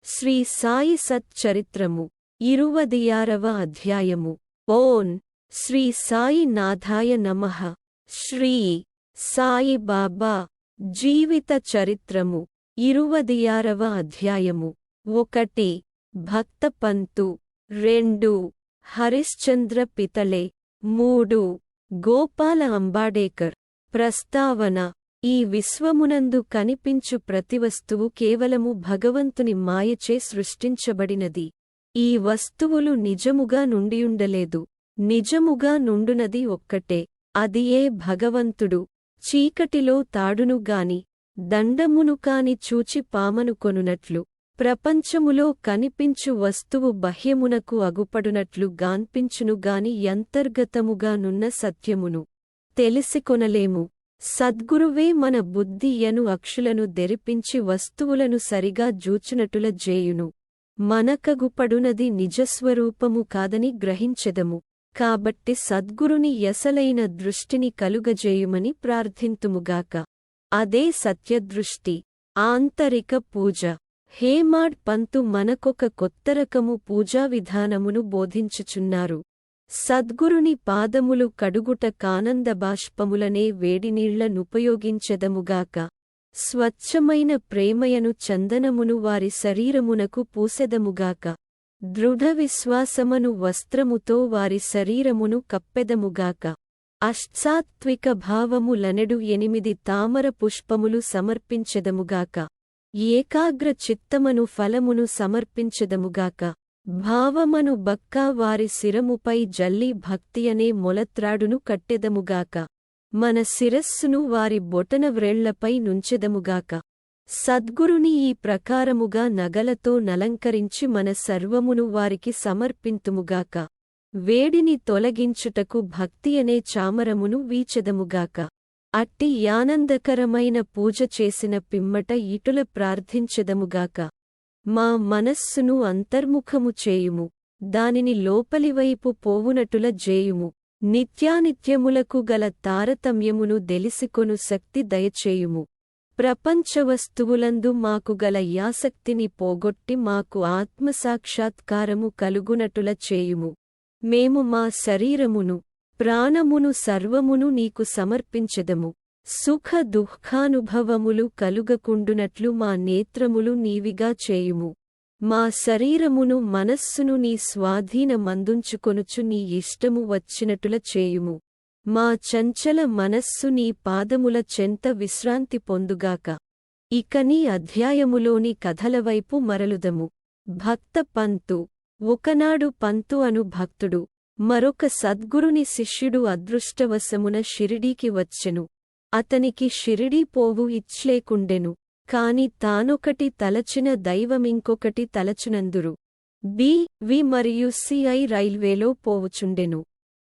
శ్రీ సాయి సత్ చరిత్రము 26వ అధ్యాయము. ఓం శ్రీ సాయి నాథాయ నమః. శ్రీ సాయి బాబా జీవిత చరిత్రము 26వ అధ్యాయము. 1. భక్త పంతు. 2. హరిశ్చంద్ర పితలే. 3. గోపాల అంబాడేకర్. ప్రస్తావన: ఈ విశ్వమునందు కనిపించు ప్రతి వస్తువు కేవలము భగవంతుని మాయచే సృష్టించబడినది. ఈ వస్తువులు నిజముగా నుండియుండలేదు. నిజముగా నుండునది ఒక్కటే, అదియే భగవంతుడు. చీకటిలో తాడును గాని దండమును కాని చూచి పామను కొనునట్లు, ప్రపంచములో కనిపించు వస్తువు బాహ్యమునకు అగుపడునట్లు గాన్పించును గాని యంతర్గతముగా నున్న సత్యమును తెలిసికొనలేము. సద్గురువే మన బుద్ధియను అక్షులను దెరిపించి వస్తువులను సరిగా జూచునటుల జేయును. మనకగుపడునది నిజస్వరూపము కాదని గ్రహించెదము. కాబట్టి సద్గురుని యసలైన దృష్టిని కలుగజేయుమని ప్రార్థింతుముగాక. అదే సత్యదృష్టి. ఆంతరిక పూజ. హేమాడ్ పంతు మనకొక కొత్తరకము పూజావిధానమును బోధించుచున్నారు. సద్గురుని పాదములు కడుగుట కానందబాష్పములనే వేడినీళ్ల నుపయోగించెదముగాక. స్వచ్ఛమైన ప్రేమయను చందనమును వారి శరీరమునకు పూసెదముగాక. దృఢ విశ్వాసమను వస్త్రముతో వారి శరీరమును కప్పెదముగాక. అష్టాత్విక భావములనెడు 8 తామర పుష్పములు సమర్పించెదముగాక. ఏకాగ్ర చిత్తమను ఫలమును సమర్పించెదముగాక. భావమను బక్కా వారి శిరముపై జల్లి భక్తియనే మొలత్రాడును కట్టెదముగాక. మన శిరస్సును వారి బొటన వ్రేళ్లపై నుంచెదముగాక. సద్గురుని ఈ ప్రకారముగా నగలతో నలంకరించి మన సర్వమును వారికి సమర్పింతుముగాక. వేడిని తొలగించుటకు భక్తియనే చామరమును వీచెదముగాక. అట్టి యానందకరమైన పూజ చేసిన పిమ్మట ఇటుల ప్రార్థించెదముగాక. మా మనస్సును అంతర్ముఖము చేయుము, దానిని లోపలివైపు పోవునటుల జేయుము. నిత్యానిత్యములకు గల తారతమ్యమును దెలిసికొను శక్తి దయచేయుము. ప్రపంచవస్తువులందు మాకు గల యాసక్తిని పోగొట్టి మాకు ఆత్మసాక్షాత్కారము కలుగునటుల చేయుము. మేము మా శరీరమును, ప్రాణమును సర్వమును నీకు సమర్పించెదము. సుఖ దుఃఖానుభవములు కలుగకుండునట్లు మా నేత్రములు నీవిగా చేయుము. మా శరీరమును మనస్సును నీ స్వాధీనమందుంచుకొనుచు నీ ఇష్టము వచ్చినటుల చేయుము. మా చంచల మనస్సు నీ పాదముల చెంత విశ్రాంతి పొందుగాక. ఇక నీ అధ్యాయములోని కథలవైపు మరలుదము. భక్త పంతు. ఒకనాడు పంతు అను భక్తుడు మరొక సద్గురుని శిష్యుడు అదృష్టవశమున షిరిడీకి వచ్చెను. అతనికి షిరిడీ పోవు ఇచ్లేకుండెను. కాని తానొకటి తలచిన దైవమింకొకటి తలచునందురు. బి మరియు సిఐ రైల్వేలో పోవుచుండెను.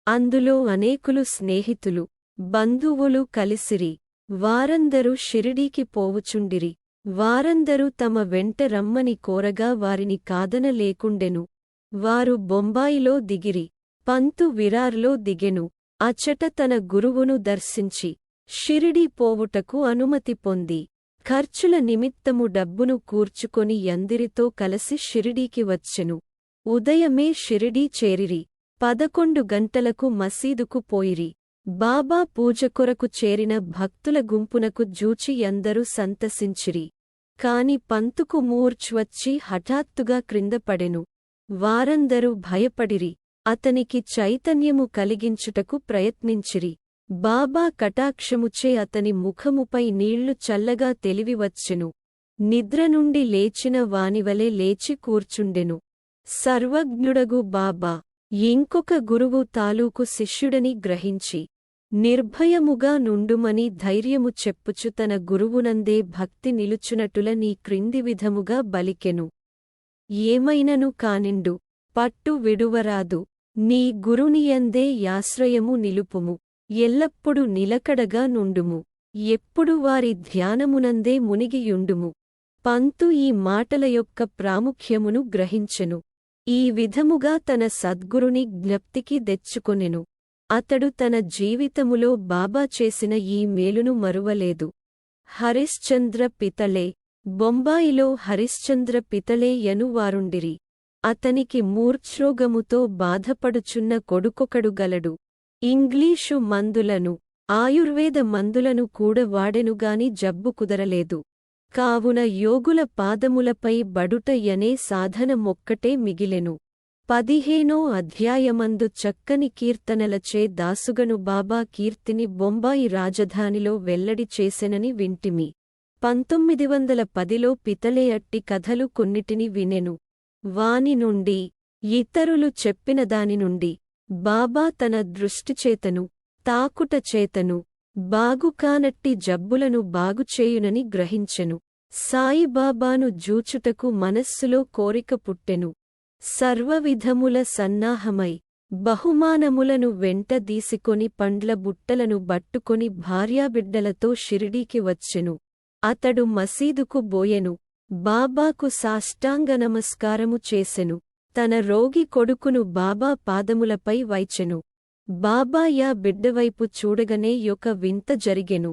అందులో అనేకులు స్నేహితులు, బంధువులు కలిసిరి. వారందరూ షిరిడీకి పోవుచుండిరి. వారందరూ తమ వెంట రమ్మని కోరగా వారిని కాదనలేకుండెను. వారు బొంబాయిలో దిగిరి. పంతు విరార్లో దిగెను. అచట తన గురువును దర్శించి షిరిడీ పోవుటకు అనుమతి పొంది, ఖర్చుల నిమిత్తము డబ్బును కూర్చుకొని యందిరితో కలసి షిరిడీకి వచ్చెను. ఉదయమే షిరిడీ చేరిరి. 11 గంటలకు మసీదుకు పోయిరి. బాబా పూజ కొరకు చేరిన భక్తుల గుంపునకు జూచి యందరూ సంతసించిరి. కాని పంతుకు మూర్ఛ్వచ్చి హఠాత్తుగా క్రిందపడెను. వారందరూ భయపడిరి. అతనికి చైతన్యము కలిగించుటకు ప్రయత్నించిరి. బాబా కటాక్షముచే అతని ముఖముపై నీళ్లు చల్లగా తెలివివచ్చెను. నిద్ర నుండి లేచిన వానివలె లేచి కూర్చుండెను. సర్వజ్ఞుడగు బాబా ఇంకొక గురువు తాలూకు శిష్యుడని గ్రహించి నిర్భయముగా నుండుమని ధైర్యము చెప్పుచు తన గురువునందే భక్తి నిలుచునటుల నీ క్రింది విధముగా బలికెను. ఏమైనను కానిండు, పట్టు విడువరాదు. నీ గురునియందే యాశ్రయము నిలుపుము. ఎల్లప్పుడు నిలకడగా నుండుము. ఎప్పుడు వారి ధ్యానమునందే మునిగియుండుము. పంతు ఈ మాటల యొక్క ప్రాముఖ్యమును గ్రహించెను. ఈ విధముగా తన సద్గురుని జ్ఞప్తికి తెచ్చుకొనెను. అతడు తన జీవితములో బాబా చేసిన ఈ మేలును మరువలేదు. హరిశ్చంద్ర పితలే. బొంబాయిలో హరిశ్చంద్ర పితలే యను వారుండిరి. అతనికి మూర్ఛ్రోగముతో బాధపడుచున్న కొడుకొకడు గలడు. ఇంగ్లీషు మందులను, ఆయుర్వేద మందులను కూడా వాడెనుగాని జబ్బు కుదరలేదు. కావున యోగుల పాదములపై బడుట యనే సాధనమొక్కటే మిగిలెను. 15వ అధ్యాయమందు చక్కని కీర్తనలచే దాసుగను బాబా కీర్తిని బొంబాయి రాజధానిలో వెల్లడి చేసెనని వింటిమి. 1910లో పితలే అట్టి కథలు కొన్నిటిని వినెను. వాని నుండి, ఇతరులు చెప్పిన దాని నుండి బాబా తన దృష్టిచేతను, తాకుట చేతను బాగుకానట్టి జబ్బులను బాగుచేయునని గ్రహించెను. సాయిబాబాను జూచుటకు మనస్సులో కోరిక పుట్టెను. సర్వవిధముల సన్నాహమై బహుమానములను వెంట దీసికొని పండ్ల బుట్టలను బట్టుకొని భార్యాబిడ్డలతో షిరిడీకి వచ్చెను. అతడు మసీదుకు బోయెను. బాబాకు సాష్టాంగ నమస్కారము చేసెను. తన రోగి కొడుకును బాబా పాదములపై వైచెను. బాబా యా బిడ్డవైపు చూడగనే యొక వింత జరిగెను.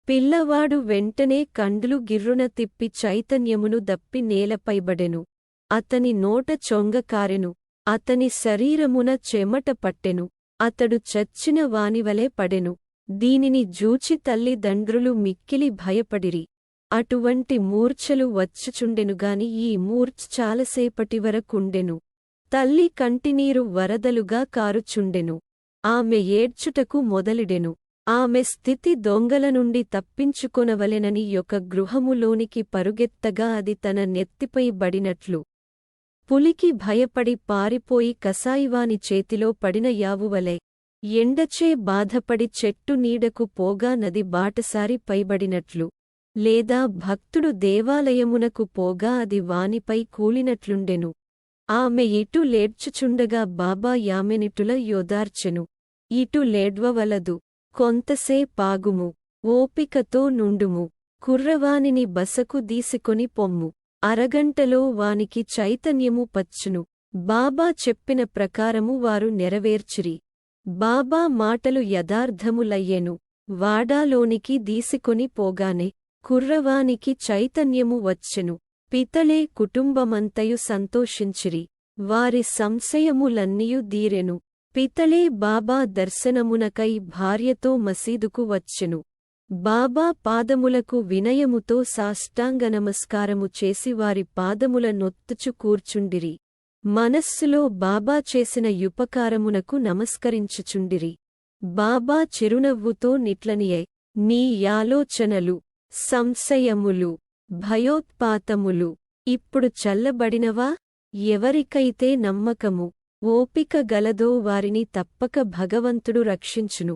పిల్లవాడు వెంటనే కండ్లు గిర్రున తిప్పి చైతన్యమును దప్పి నేలపైబడెను. అతని నోట చొంగ కారెను. అతని శరీరమున చెమట పట్టెను. అతడు చచ్చిన వానివలే పడెను. దీనిని జూచి తల్లిదండ్రులు మిక్కిలి భయపడిరి. అటువంటి మూర్ఛలు వచ్చుచుండెనుగాని ఈ మూర్ఛ చాలాసేపటివరకుండెను. తల్లి కంటినీరు వరదలుగా కారుచుండెను. ఆమె ఏడ్చుటకు మొదలిడెను. ఆమె స్థితి దొంగల నుండి తప్పించుకొనవలెనని యొక గృహములోనికి పరుగెత్తగా అది తన నెత్తిపై బడినట్లు. పులికి భయపడి పారిపోయి కసాయివాని చేతిలో పడిన యావువలే, ఎండచే బాధపడి చెట్టు నీడకు పోగా నది బాటసారి పైబడినట్లు, లేదా భక్తుడు దేవాలయమునకు పోగా అది వానిపై కూలినట్లుండెను. ఆమె ఇటు లేడ్చుచుండగా బాబా యామెనిటుల యోదార్చెను. ఇటు లేడ్వవలదు, కొంతసేపాగుము, ఓపికతో నుండుము, కుర్రవానిని బసకు దీసికొని పొమ్ము, అరగంటలో వానికి చైతన్యము పచ్చును. బాబా చెప్పిన ప్రకారము వారు నెరవేర్చిరి. బాబా మాటలు యథార్థములయ్యెను. వాడాలోనికి దీసికొని పోగానే కుర్రవానికి చైతన్యము వచ్చెను. పితలే కుటుంబమంతయు సంతోషించిరి. వారి సంశయములన్నియు దీరెను. పితలే బాబా దర్శనమునకై భార్యతో మసీదుకు వచ్చెను. బాబా పాదములకు వినయముతో సాష్టాంగ నమస్కారము చేసి వారి పాదముల నొత్తుచు కూర్చుండిరి. మనస్సులో బాబా చేసిన యుపకారమునకు నమస్కరించుచుండిరి. బాబా చిరునవ్వుతో నిట్లనియై, నీ యాలోచనలు, సంశయములు, భయోత్పాతములు ఇప్పుడు చల్లబడినవా? ఎవరికైతే నమ్మకము, ఓపిక గలదో వారిని తప్పక భగవంతుడు రక్షించును.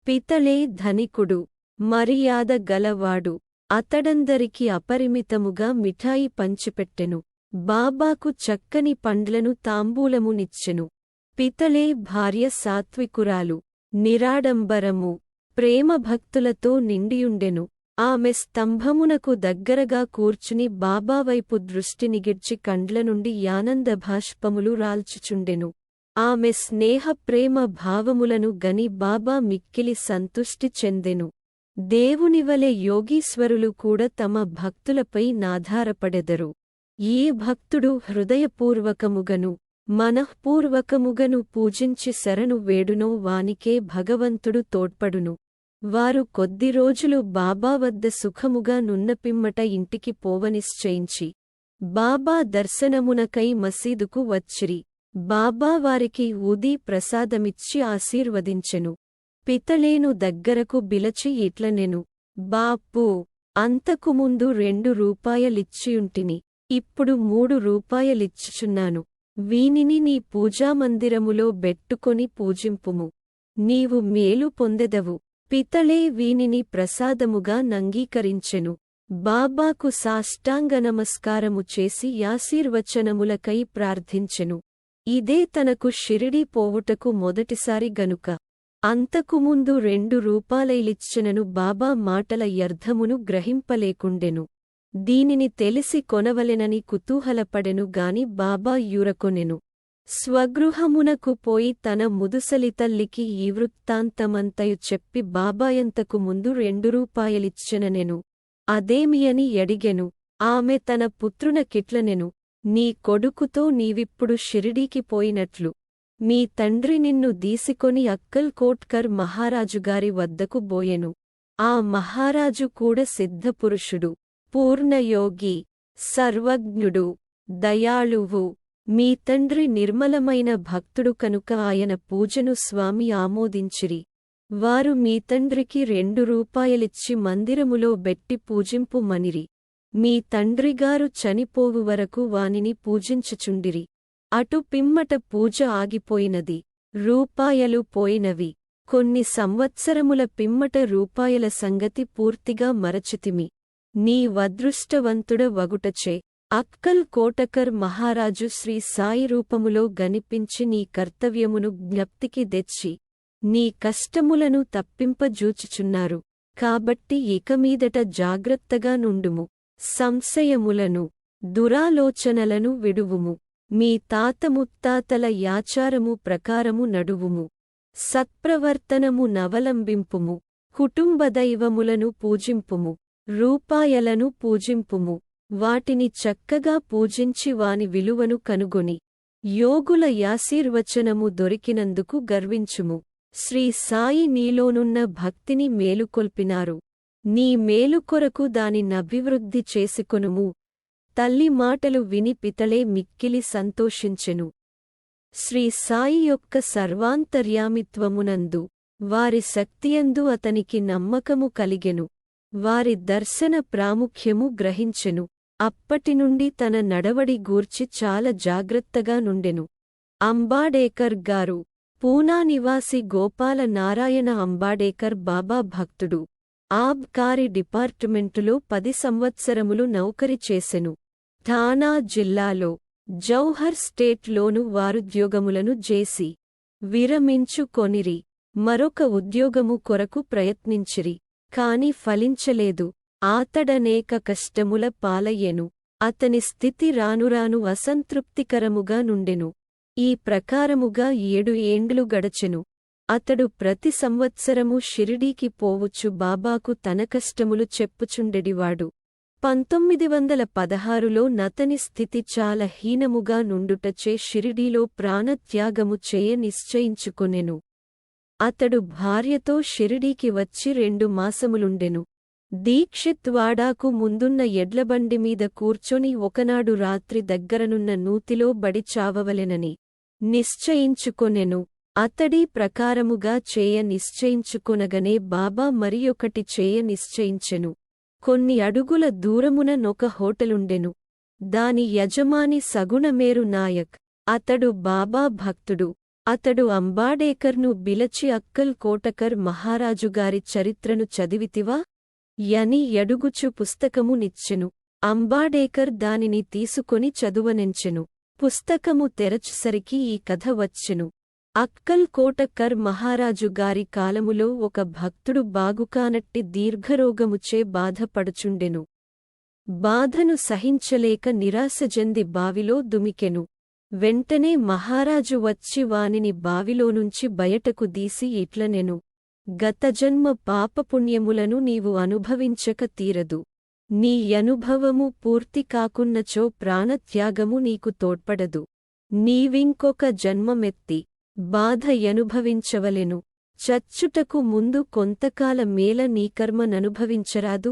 పితలే ధనికుడు, మర్యాద గలవాడు. అతడందరికి అపరిమితముగా మిఠాయి పంచిపెట్టెను. బాబాకు చక్కని పండ్లను తాంబూలమునిచ్చెను. పితలే భార్య సాత్వికురాలు, నిరాడంబరము, ప్రేమభక్తులతో నిండియుండెను. ఆమె స్తంభమునకు దగ్గరగా కూర్చుని బాబావైపు దృష్టి నిగిడ్చి కండ్ల నుండి యానందభాష్పములు రాల్చుచుండెను. ఆమె స్నేహ ప్రేమ భావములను గని బాబా మిక్కిలి సంతుష్టి చెందెను. దేవునివలె యోగీశ్వరులు కూడా తమ భక్తులపై నాధారపడెదరు. ఏ భక్తుడు హృదయపూర్వకముగను, మనఃపూర్వకముగను పూజించి శరణు వేడునో వానికే భగవంతుడు తోడ్పడును. వారు కొద్ది రోజులు బాబా వద్ద సుఖముగా నున్నపిమ్మట ఇంటికి పోవనిశ్చయించి బాబా దర్శనమునకై మసీదుకు వచ్చిరి. బాబా వారికి ఊదీ ప్రసాదమిచ్చి ఆశీర్వదించెను. పితలేను దగ్గరకు బిలచి ఇట్లనెను, బాపూ, అంతకుముందు 2 రూపాయలిచ్చియుంటిని, ఇప్పుడు 3 రూపాయలిచ్చుచున్నాను. వీనిని నీ పూజామందిరములో బెట్టుకొని పూజింపుము. నీవు మేలు పొందెదవు. పితలే వీనిని ప్రసాదముగా నంగీకరించెను. బాబాకు సాష్టాంగ నమస్కారము చేసి యాశీర్వచనములకై ప్రార్థించెను. ఇదే తనకు షిరిడీ పోవుటకు మొదటిసారి గనుక అంతకుముందు 2 రూపాయలిచ్చినను బాబా మాటల యర్థమును గ్రహింపలేకుండెను. దీనిని తెలిసి కొనవలెనని కుతూహలపడెను గాని బాబా యూరకొనెను. స్వగృహమునకు పోయి తన ముదుసలి తల్లికి ఈ వృత్తాంతమంతయు చెప్పి బాబాయంతకు ముందు 2 రూపాయలిచ్చిననెను. అదేమియని అడిగెను. ఆమె తన పుత్రునకిట్లనెను, నీ కొడుకుతో నీవిప్పుడు షిరిడీకి పోయినట్లు మీ తండ్రి నిన్ను దీసికొని అక్కల్ కోట్కర్ మహారాజుగారి వద్దకు బోయెను. ఆ మహారాజు కూడా సిద్ధపురుషుడు, పూర్ణయోగి, సర్వజ్ఞుడు, దయాళువు. మీ తండ్రి నిర్మలమైన భక్తుడు కనుక ఆయన పూజను స్వామి ఆమోదించిరి. వారు మీ తండ్రికి 2 రూపాయలిచ్చి మందిరములో బెట్టి పూజింపు మనిరి. మీ తండ్రిగారు చనిపోవు వరకు వానిని పూజించుచుండిరి. అటు పిమ్మట పూజ ఆగిపోయినది. రూపాయలు పోయినవి. కొన్ని సంవత్సరముల పిమ్మట రూపాయల సంగతి పూర్తిగా మరచితిమి. నీ వదృష్టవంతుడ వగుటచే అక్కల్ కోటకర్ మహారాజు శ్రీ సాయి రూపములో గనిపించి నీ కర్తవ్యమును జ్ఞప్తికి తెచ్చి నీ కష్టములను తప్పింపజూచుచున్నారు. కాబట్టి ఇకమీదట జాగ్రత్తగా నుండుము. సంశయములను, దురాలోచనలను విడువుము. మీ తాత ముత్తాతల యాచారము ప్రకారము నడువుము. సత్ప్రవర్తనము నవలంబింపుము. కుటుంబదైవములను పూజింపుము. రూపాయలను పూజింపుము. వాటిని చక్కగా పూజించి వాని విలువను కనుగొని యోగుల యాశీర్వచనము దొరికినందుకు గర్వించుము. శ్రీ సాయి నీలోనున్న భక్తిని మేలుకొల్పినారు. నీ మేలుకొరకు దానినభివృద్ధి చేసుకొనుము. తల్లి మాటలు విని పితలే మిక్కిలి సంతోషించెను. శ్రీ సాయి యొక్క సర్వాంతర్యామిత్వమునందు వారి శక్తియందు అతనికి నమ్మకము కలిగెను. వారి దర్శన ప్రాముఖ్యము గ్రహించెను. అప్పటినుండి తన నడవడి గూర్చి చాలా జాగ్రత్తగా నుండెను. అంబాడేకర్ గారు పూనా నివాసి గోపాల నారాయణ అంబాడేకర్ బాబా భక్తుడు. ఆబ్కారీ డిపార్ట్మెంటులో 10 సంవత్సరములు నౌకరి చేసెను. ఠానా జిల్లాలో జౌహర్ స్టేట్లోను వారుద్యోగములను జేసి విరమించుకొనిరి. మరొక ఉద్యోగము కొరకు ప్రయత్నించిరి. కాని ఫలించలేదు. ఆతడనేక కష్టముల పాలయ్యెను. అతని స్థితి రానురాను అసంతృప్తికరముగా నుండెను. ఈ ప్రకారముగా 7 ఏండ్లు గడచెను. అతడు ప్రతి సంవత్సరము షిరిడీకి పోవచ్చు బాబాకు తన కష్టములు చెప్పుచుండెడివాడు. 1916లో నతని స్థితి చాలా హీనముగా నుండుటచే షిరిడీలో ప్రాణత్యాగము చేయ నిశ్చయించుకొనెను. అతడు భార్యతో షిరిడీకి వచ్చి 2 మాసములుండెను. దీక్షిత్ వాడాకు ముందున్న ఎడ్లబండిమీద కూర్చొని ఒకనాడు రాత్రి దగ్గరనున్న నూతిలో బడి చావవలెనని నిశ్చయించుకొనెను. అతడీ ప్రకారముగా చేయ నిశ్చయించుకొనగనే బాబా మరియొకటి చేయ నిశ్చయించెను. కొన్ని అడుగుల దూరమున నొక హోటలుండెను. దాని యజమాని సగుణమేరు నాయక్. అతడు బాబా భక్తుడు. అతడు అంబాడేకర్ను బిలచి అక్కల్ కోటకర్ మహారాజుగారి చరిత్రను చదివితివా యని ఎడుగుచు పుస్తకము నిచ్చెను. అంబాడేకర్ దానిని తీసుకొని చదువనెంచెను. పుస్తకము తెరచుసరికి ఈ కథ వచ్చెను. అక్కల్ కోటకర్ మహారాజు గారి కాలములో ఒక భక్తుడు బాగుకానట్టి దీర్ఘరోగముచే బాధపడుచుండెను. బాధను సహించలేక నిరాశజంది బావిలో దుమికెను. వెంటనే మహారాజు వచ్చి వానిని బావిలోనుంచి బయటకు దీసి ఇట్లనెను, గతజన్మ పాపపుణ్యములను నీవు అనుభవించక తీరదు. నీ అనుభవము పూర్తి కాకున్నచో ప్రాణత్యాగము నీకు తోడ్పడదు. నీవింకొక జన్మమెత్తి బాధ యనుభవించవలెను. చచ్చుటకు ముందు కొంతకాల మేల నీ కర్మననుభవించరాదు.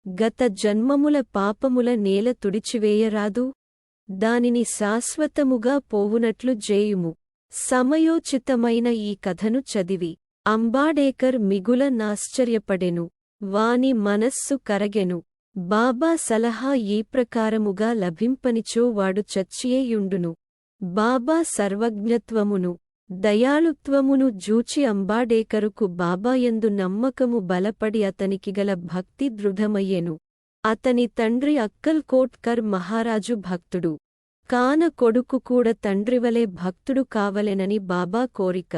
గత జన్మముల పాపముల నేల తుడిచివేయరాదు. దానిని శాశ్వతముగా పోవునట్లు జేయుము. సమయోచితమైన ఈ కథను చదివి అంబాడేకర్ మిగుల నాశ్చర్యపడెను. వాని మనస్సు కరగెను. బాబా సలహా ఈ ప్రకారముగా లభింపనిచో వాడు చచ్చియేయుండును. బాబా సర్వజ్ఞత్వమును దయాళుత్వమును జూచి అంబాడేకరుకు బాబాయందు నమ్మకము బలపడి అతనికిగల భక్తి దృఢమయ్యెను. అతని తండ్రి అక్కల్ కోట్కర్ మహారాజు భక్తుడు. కాన కొడుకు కూడా తండ్రివలే భక్తుడు కావలెనని బాబా కోరిక.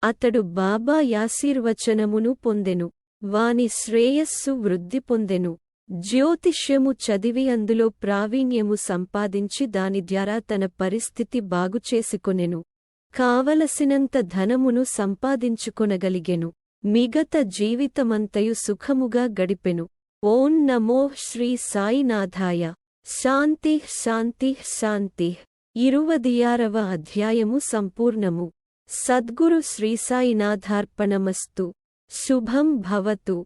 అతడు బాబా యాశీర్వచనమును పొందెను. వాని శ్రేయస్సు వృద్ధి పొందెను. జ్యోతిష్యము చదివి అందులో ప్రావీణ్యము సంపాదించి దాని ద్వారా తన పరిస్థితి బాగుచేసుకొనెను. కావలసినంత ధనమును సంపాదించుకొనగలిగెను. మిగత జీవితమంతయు సుఖముగా గడిపెను. ఓం నమో శ్రీ సాయినాథాయ. శాంతి శాంతి శాంతి. 26వ అధ్యాయము సంపూర్ణము. సద్గురు శ్రీసాయినాథార్పణమస్తు. శుభం భవతు.